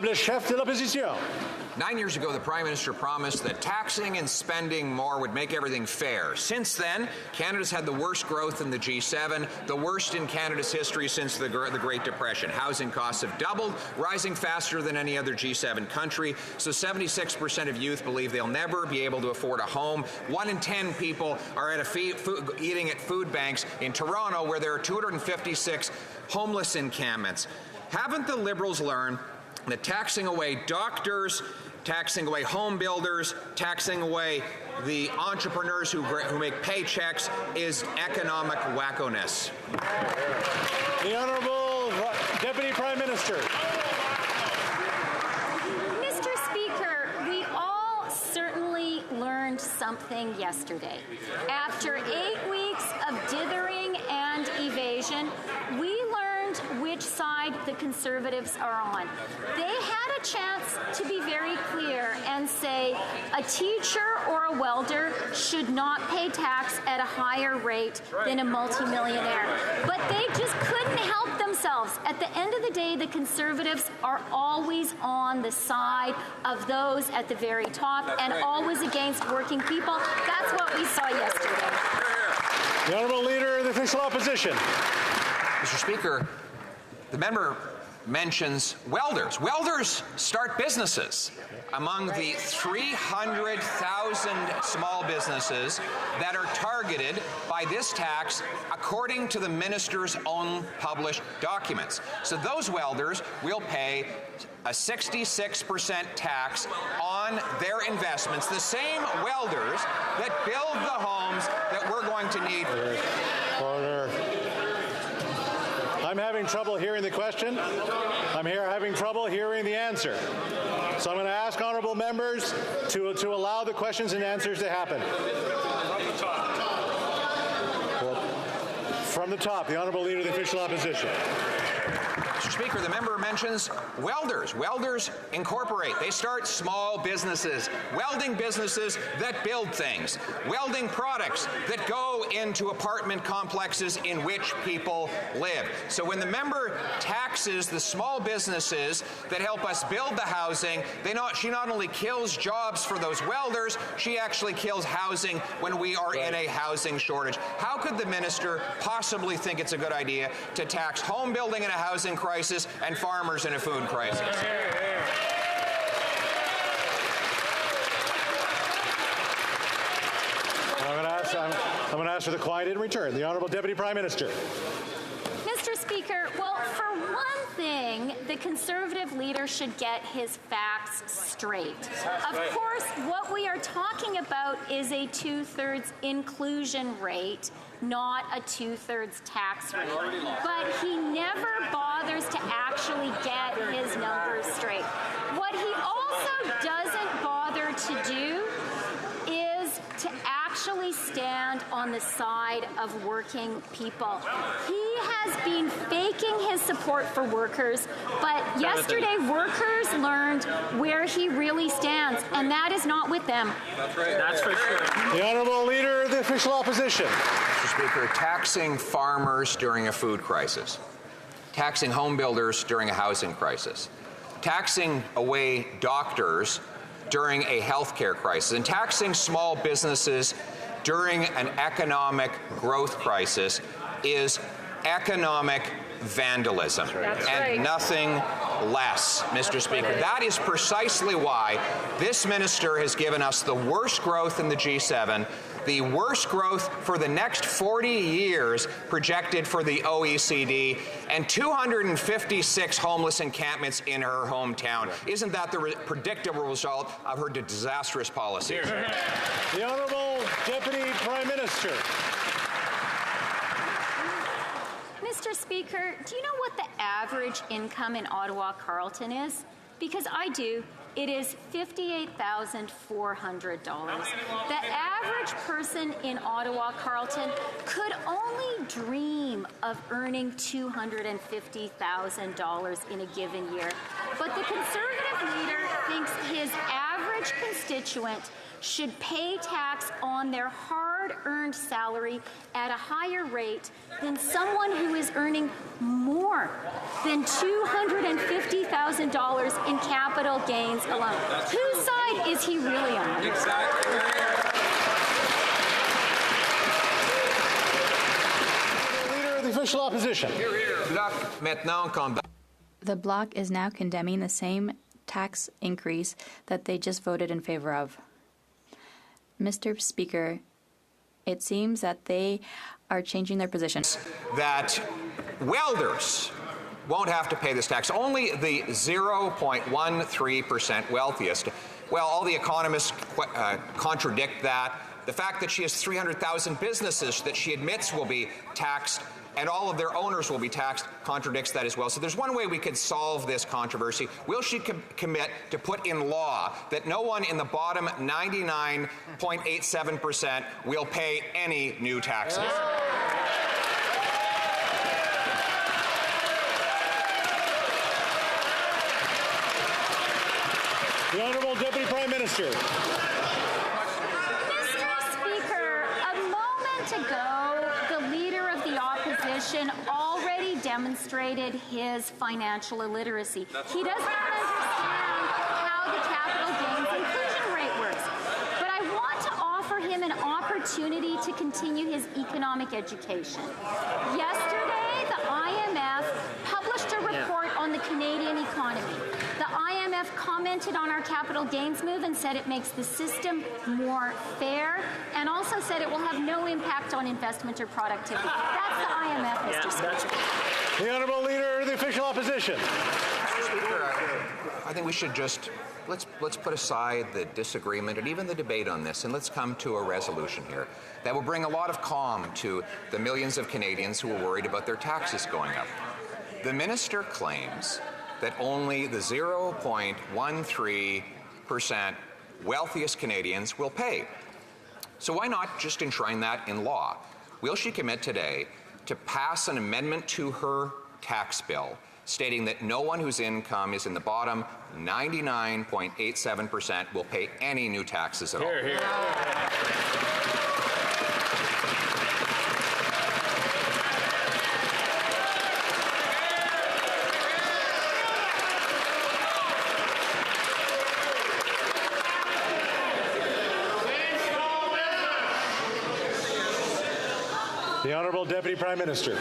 Le chef de l'opposition. 9 years ago, the Prime Minister promised that taxing and spending more would make everything fair. Since then, Canada's had the worst growth in the G7, the worst in Canada's history since the Great Depression. Housing costs have doubled, rising faster than any other G7 country. So 76% of youth believe they'll never be able to afford a home. 1 in 10 people are at eating at food banks in Toronto, where there are 256 homeless encampments. Haven't the Liberals learned that taxing away doctors, taxing away home builders, taxing away the entrepreneurs who make paychecks is economic wackoness? The Honourable Deputy Prime Minister. Mr. Speaker, we all certainly learned something yesterday. After 8 weeks of dithering and evasion, we learned which side the Conservatives are on. They had a chance to be very clear and say a teacher or a welder should not pay tax at a higher rate than a multimillionaire. But they just couldn't help themselves. At the end of the day, the Conservatives are always on the side of those at the very top and always against working people. That's what we saw yesterday. The Honourable Leader of the Official Opposition. Mr. Speaker, the member mentions welders. Welders start businesses. Among the 300,000 small businesses that are targeted by this tax, according to the minister's own published documents. So those welders will pay a 66% tax on their investments, the same welders that build the homes that we're going to need. Order. I'm having trouble hearing the question. I'm having trouble hearing the answer. So I'm going to ask honourable members to allow the questions and answers to happen. From the top, the Honourable Leader of the Official Opposition. Mr. Speaker, the member mentions welders. Welders incorporate. They start small businesses, welding businesses that build things, welding products that go into apartment complexes in which people live. So when the member taxes the small businesses that help us build the housing, she not only kills jobs for those welders, she actually kills housing when we are in a housing shortage. How could the minister possibly think it's a good idea to tax home building in a housing crisis and farmers in a food crisis? I'm going to ask for the quiet in return. The Honourable Deputy Prime Minister. Mr. Speaker, well, for one thing, the Conservative leader should get his facts straight. Of course, what we are talking about is a 2/3 inclusion rate, not a 2/3 tax rate. But he never bothers to actually get his numbers straight. What he also doesn't bother to do is to actually stand on the side of working people. He has been faking his support for workers, but yesterday workers learned where he really stands, and that is not with them. That's right. That's for sure. The Honourable Leader of the Official Opposition. Mr. Speaker, taxing farmers during a food crisis, taxing home builders during a housing crisis, taxing away doctors during a healthcare crisis, and taxing small businesses during an economic growth crisis is economic vandalism. And nothing less, Mr. Speaker. That is precisely why this minister has given us the worst growth in the G7, the worst growth for the next 40 years projected for the OECD, and 256 homeless encampments in her hometown. Isn't that the predictable result of her disastrous policies? The Honourable Deputy Prime Minister. Mr. Speaker, do you know what the average income in Ottawa Carleton is? Because I do. It is $58,400. The average person in Ottawa Carleton could only dream of earning $250,000 in a given year. But the Conservative leader thinks his average constituent should pay tax on their hard hard-earned salary at a higher rate than someone who is earning more than $250,000 in capital gains alone. Whose side is he really on? Exactly. Leader of the official opposition. The Bloc is now condemning the same tax increase that they just voted in favor of. Mr. Speaker, it seems that they are changing their position. That welders won't have to pay this tax. Only the 0.13% wealthiest. Well, all the economists contradict that. The fact that she has 300,000 businesses that she admits will be taxed and all of their owners will be taxed contradicts that as well. So there's one way we could solve this controversy. Will she commit to put in law that no one in the bottom 99.87% will pay any new taxes? The Honourable Deputy Prime Minister. Mr. Speaker, a moment ago, the Leader of the Opposition already demonstrated his financial illiteracy. He does not understand how the capital gains inclusion rate works. But I want to offer him an opportunity to continue his economic education. Yesterday, the IMF published a report on the Canadian economy. The IMF commented on our capital gains move and said it makes the system more fair, and also said it will have no impact on investment or productivity. That's the IMF, Mr. Speaker. The Honourable Leader of the official opposition. Mr. Speaker, I think we should just let's put aside the disagreement and even the debate on this, and let's come to a resolution here that will bring a lot of calm to the millions of Canadians who are worried about their taxes going up. The minister claims that only the 0.13% wealthiest Canadians will pay. So why not just enshrine that in law? Will she commit today to pass an amendment to her tax bill stating that no one whose income is in the bottom 99.87% will pay any new taxes at all? Hear, hear. The Honourable Deputy Prime Minister.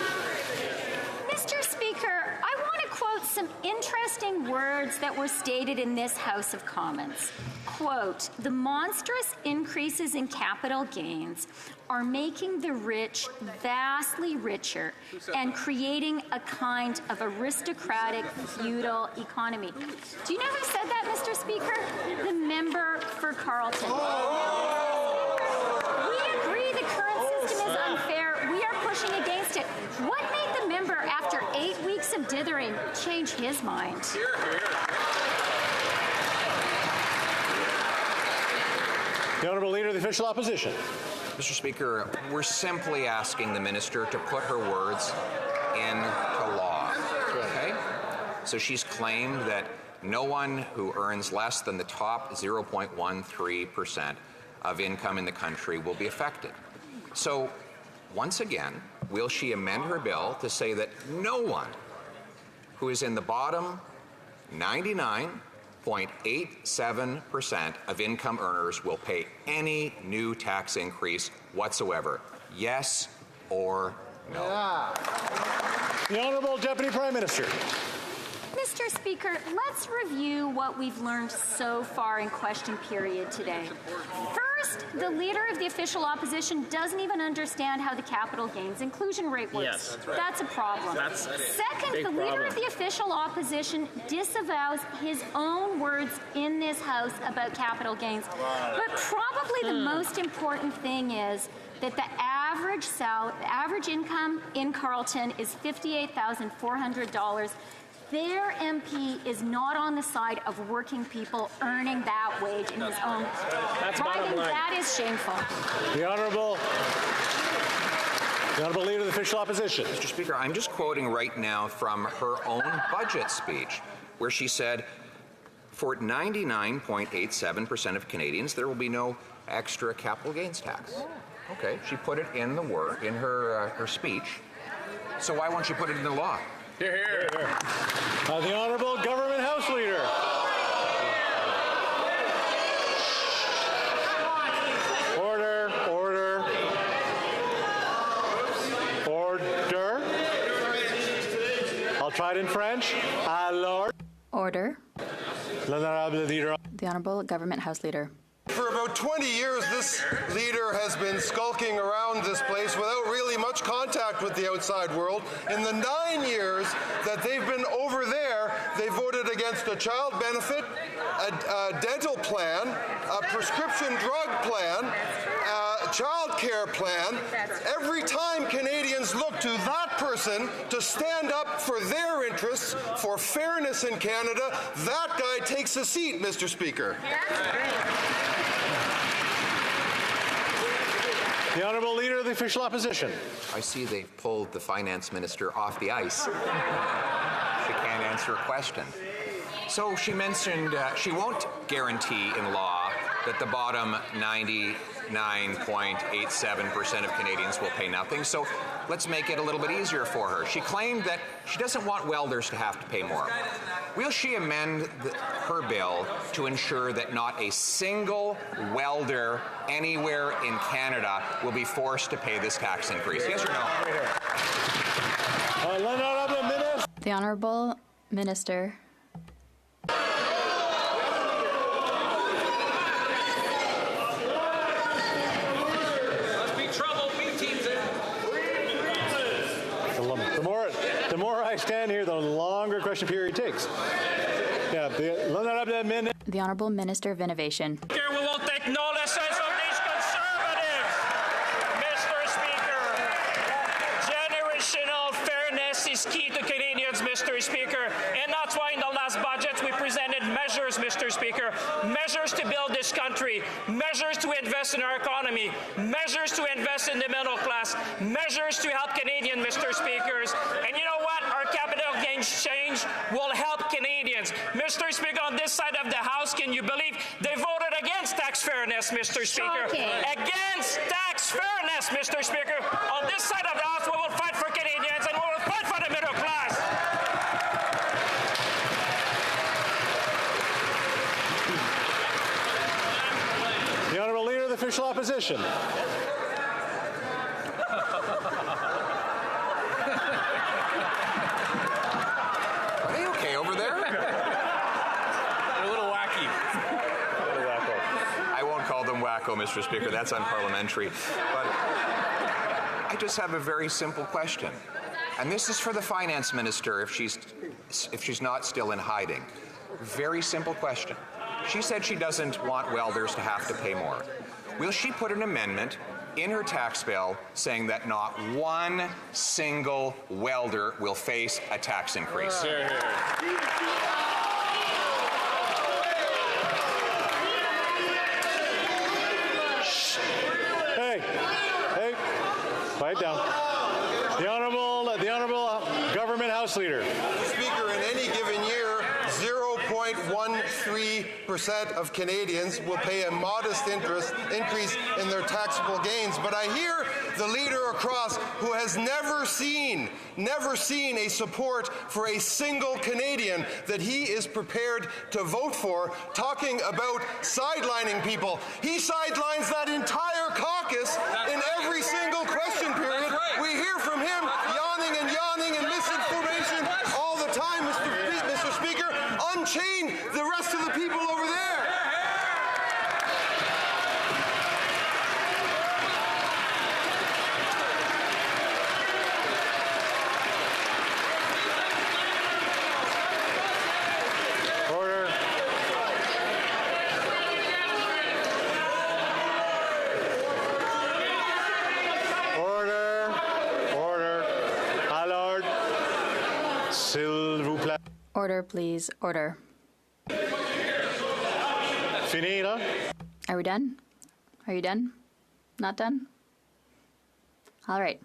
Mr. Speaker, I want to quote some interesting words that were stated in this House of Commons. Quote, "The monstrous increases in capital gains are making the rich vastly richer and creating a kind of aristocratic feudal economy." Do you know who said that, Mr. Speaker? The member for Carleton. We agree the current system is unfair. We are pushing against it. What made the member, after 8 weeks of dithering, change his mind? Hear, hear. The Honourable Leader of the official opposition. Mr. Speaker, we're simply asking the minister to put her words into law. Okay? So she's claimed that no one who earns less than the top 0.13% of income in the country will be affected. So, once again, will she amend her bill to say that no one who is in the bottom 99.87% of income earners will pay any new tax increase whatsoever? Yes or no? Yeah. The Honourable Deputy Prime Minister. Mr. Speaker, let's review what we've learned so far in question period today. First, the Leader of the official opposition doesn't even understand how the capital gains inclusion rate works. Yes, that's right. That's a problem. Second, the Leader of the official opposition disavows his own words in this House about capital gains. But probably the most important thing is that the average income in Carleton is $58,400. Their MP is not on the side of working people earning that wage in his own riding. That is shameful. The Honourable Leader of the official opposition. Mr. Speaker, I'm just quoting right now from her own budget speech, where she said, for 99.87% of Canadians, there will be no extra capital gains tax. Okay, she put it in the word, in her speech. So why won't she put it in the law? Here, here. The Honourable Government House Leader. Order, order. Order. I'll try it in French. Alors. Order. L'Honorable Leader. The Honourable Government House Leader. For about 20 years, this leader has been skulking around this place without really much contact with the outside world. In the 9 years that they've been over there, they voted against a child benefit, a dental plan, a prescription drug plan, a child care plan. Every time Canadians look to that person to stand up for their interests, for fairness in Canada, that guy takes a seat, Mr. Speaker. The Honourable Leader of the Official Opposition. I see they've pulled the finance minister off the ice. She can't answer a question. So she mentioned she won't guarantee in law that the bottom 99.87% of Canadians will pay nothing. So let's make it a little bit easier for her. She claimed that she doesn't want welders to have to pay more. Will she amend her bill to ensure that not a single welder anywhere in Canada will be forced to pay this tax increase? Yes or no? The Honourable Minister. The more I stand here, the longer question period takes. Yeah, The Honourable Minister of Innovation. We will take no lessons from these conservatives, Mr. Speaker. Generational fairness is key to Canadians, Mr. Speaker, and that's why in the last budget we presented measures, Mr. Speaker, measures to build this country, measures to invest in our economy, measures to invest in the middle class, measures to help Canadians, Mr. Speakers. And you know what? Our capital gains change will help Canadians. Mr. Speaker, on this side of the House, can you believe they voted against tax fairness, Mr. Speaker? Shocking. Against tax fairness, Mr. Speaker. On this side of the House, we will fight for Canadians and we will fight for the middle class. The Honourable Leader of the Official Opposition. Are they okay over there? A little wacky. I won't call them wacko, Mr. Speaker. That's unparliamentary. But I just have a very simple question. And this is for the finance minister if she's not still in hiding. Very simple question. She said she doesn't want welders to have to pay more. Will she put an amendment in her tax bill saying that not one single welder will face a tax increase? Hey, quiet down. The Honourable Government House Leader. Speaker, in any given year, 0.13% of Canadians will pay a modest increase in their taxable gains. But I hear the leader across who has never seen a support for a single Canadian that he is prepared to vote for, talking about sidelining people. He sidelines that entire caucus in every single question period. We hear from him yawning and misinformation all the time, Mr. Speaker. Unchain the rest of the people over there. Order. Order. Alors, s'il vous plaît. Order, please. Order. Fini, là? Are we done? Are you done? Not done? All right.